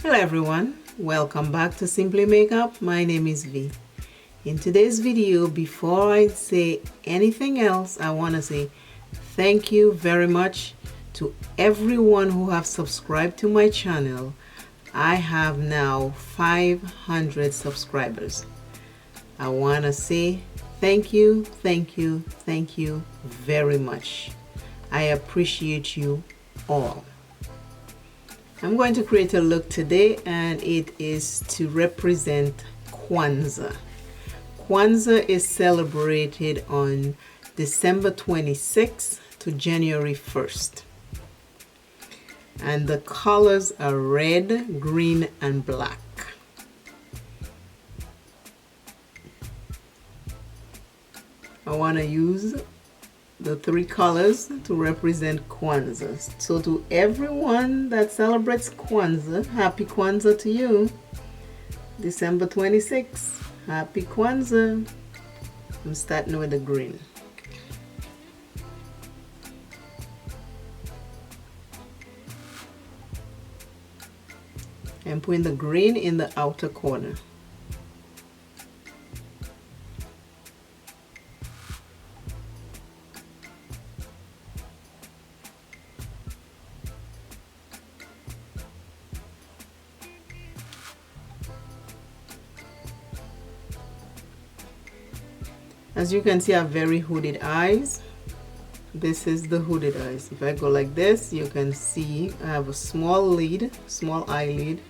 Hello everyone, welcome back to Simply Makeup. My name is V. In today's video, before I say anything else, I want to say thank you very much to everyone who have subscribed to my channel. I have now 500 subscribers. I want to say thank you very much. I appreciate you all. I'm going to create a look today, and it is to represent Kwanzaa. Kwanzaa is celebrated on December 26th to January 1st. And the colors are red, green, and black. I want to use the three colors to represent Kwanzaa. So to everyone that celebrates Kwanzaa, happy Kwanzaa to you. December 26th, happy Kwanzaa. I'm starting with the green. I'm putting the green in the outer corner. As you can see, I have very hooded eyes. This is the hooded eyes. If I go like this, you can see I have a small lid, small eyelid,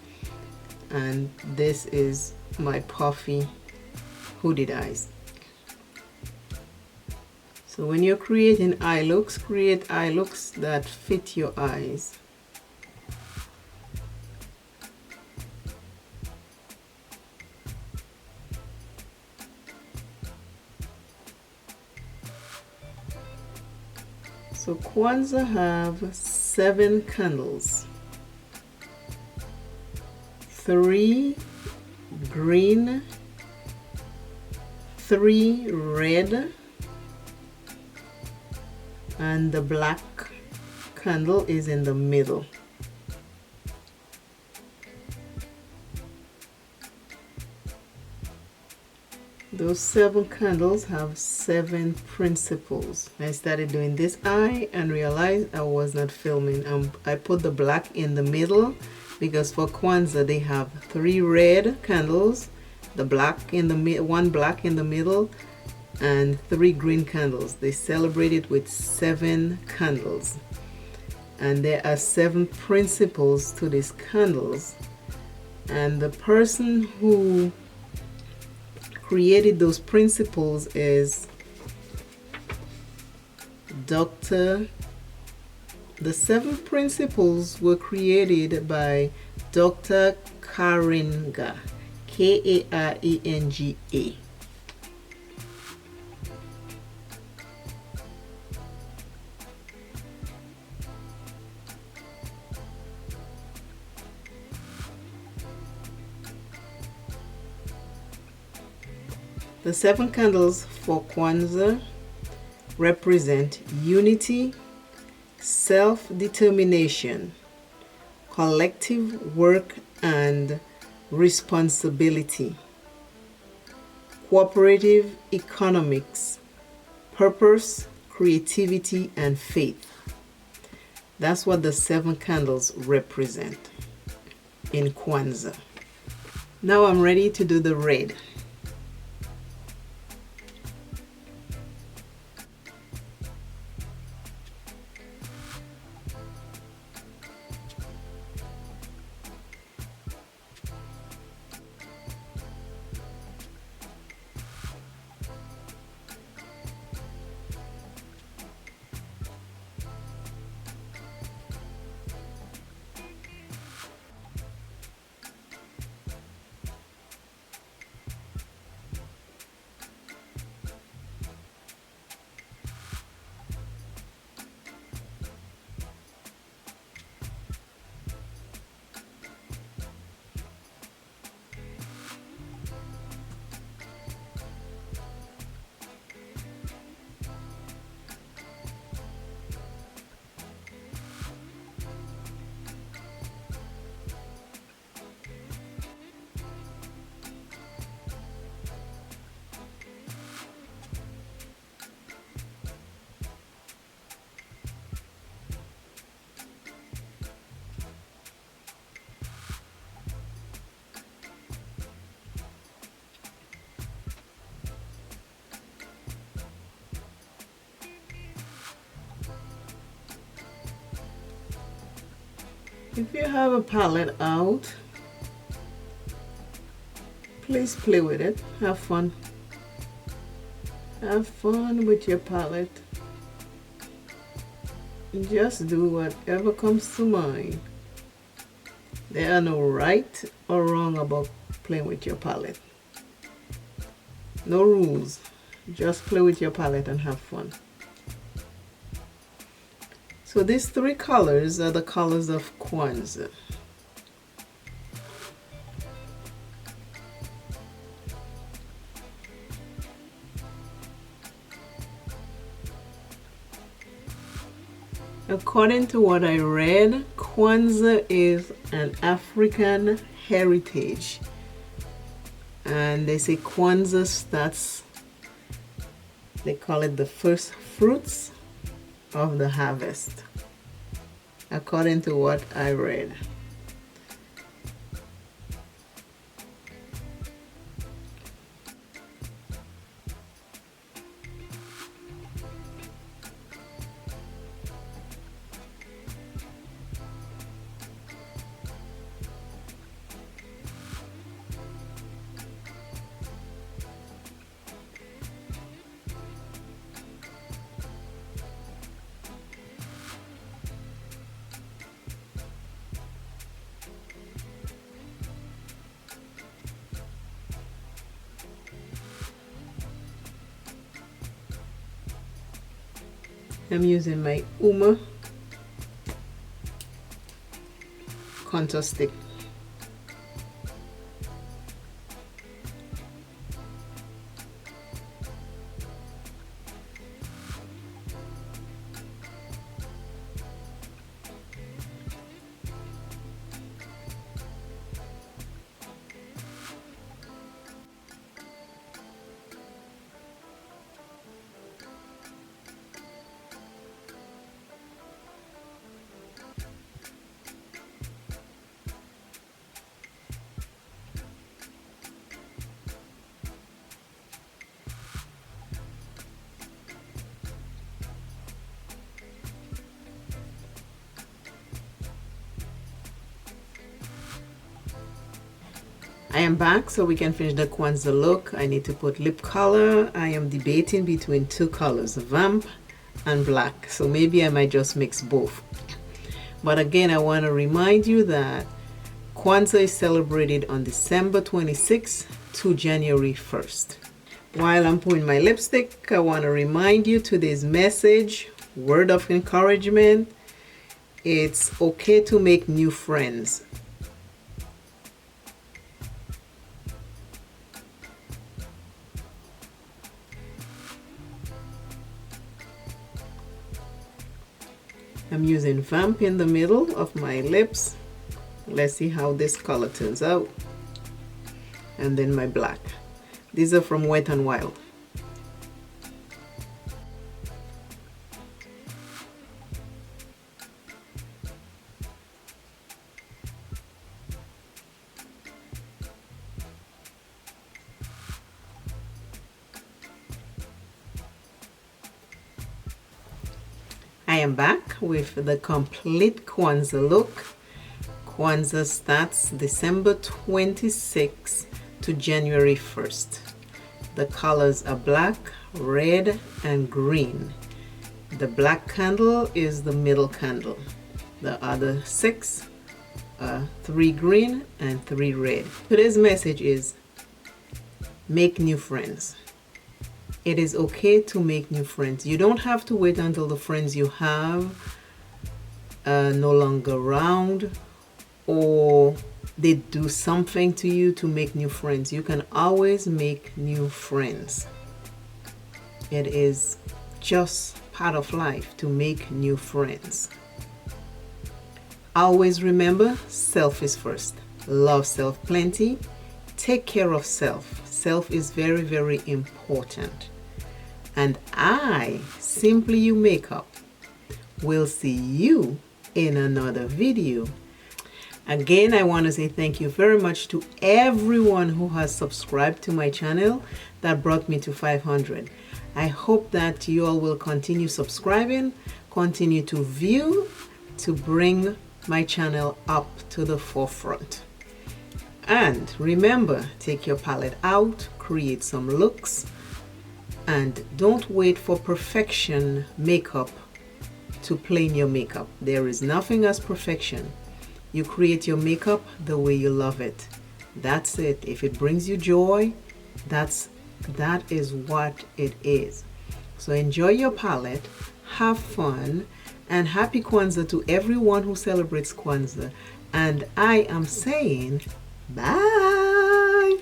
and this is my puffy hooded eyes. So when you're creating eye looks, create eye looks that fit your eyes. So Kwanzaa have 7 candles, 3 green, 3 red, and the black candle is in the middle. Those 7 candles have 7 principles. I started doing this eye and realized I was not filming. I put the black in the middle because for Kwanzaa they have 3 red candles, the black in the one black in the middle, and 3 green candles. They celebrate it with 7 candles, and there are 7 principles to these candles. And the person who created those principles is The 7 principles were created by Dr. Karenga, Karenga. The 7 candles for Kwanzaa represent unity, self-determination, collective work and responsibility, cooperative economics, purpose, creativity, and faith. That's what the 7 candles represent in Kwanzaa. Now I'm ready to do the red. If you have a palette out, please play with it. Have fun. Have fun with your palette. Just do whatever comes to mind. There are no right or wrong about playing with your palette. No rules. Just play with your palette and have fun. So these three colors are the colors of Kwanzaa. According to what I read, Kwanzaa is an African heritage. And they say Kwanzaa starts, they call it the first fruits of the harvest, according to what I read. I'm using my Uma contour stick. I am back so we can finish the Kwanzaa look. I need to put lip color. I am debating between two colors, Vamp and black. So maybe I might just mix both. But again, I want to remind you that Kwanzaa is celebrated on December 26th to January 1st. While I'm putting my lipstick, I want to remind you today's message, word of encouragement. It's okay to make new friends. I'm using Vamp in the middle of my lips. Let's see how this color turns out. And then my black. These are from Wet n Wild. I am back with the complete Kwanzaa look. Kwanzaa starts December 26th to January 1st. The colors are black, red, and green. The black candle is the middle candle. The other 6 are 3 green and 3 red. Today's message is make new friends. It is okay to make new friends. You don't have to wait until the friends you have are no longer around or they do something to you to make new friends. You can always make new friends. It is just part of life to make new friends. Always remember, self is first. Love self plenty. Take care of self. Self is very, very important. And I, Simply You Makeup, will see you in another video. Again, I want to say thank you very much to everyone who has subscribed to my channel that brought me to 500. I hope that you all will continue subscribing, continue to view, to bring my channel up to the forefront. And remember, take your palette out, create some looks, and don't wait for perfection makeup to plan your makeup. There is nothing as perfection. You create your makeup the way you love it. That's it. If it brings you joy, that is what it is. So enjoy your palette, have fun, and happy Kwanzaa to everyone who celebrates Kwanzaa. And I am saying bye.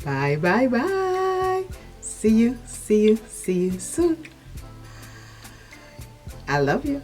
Bye, bye, bye. See you soon. I love you.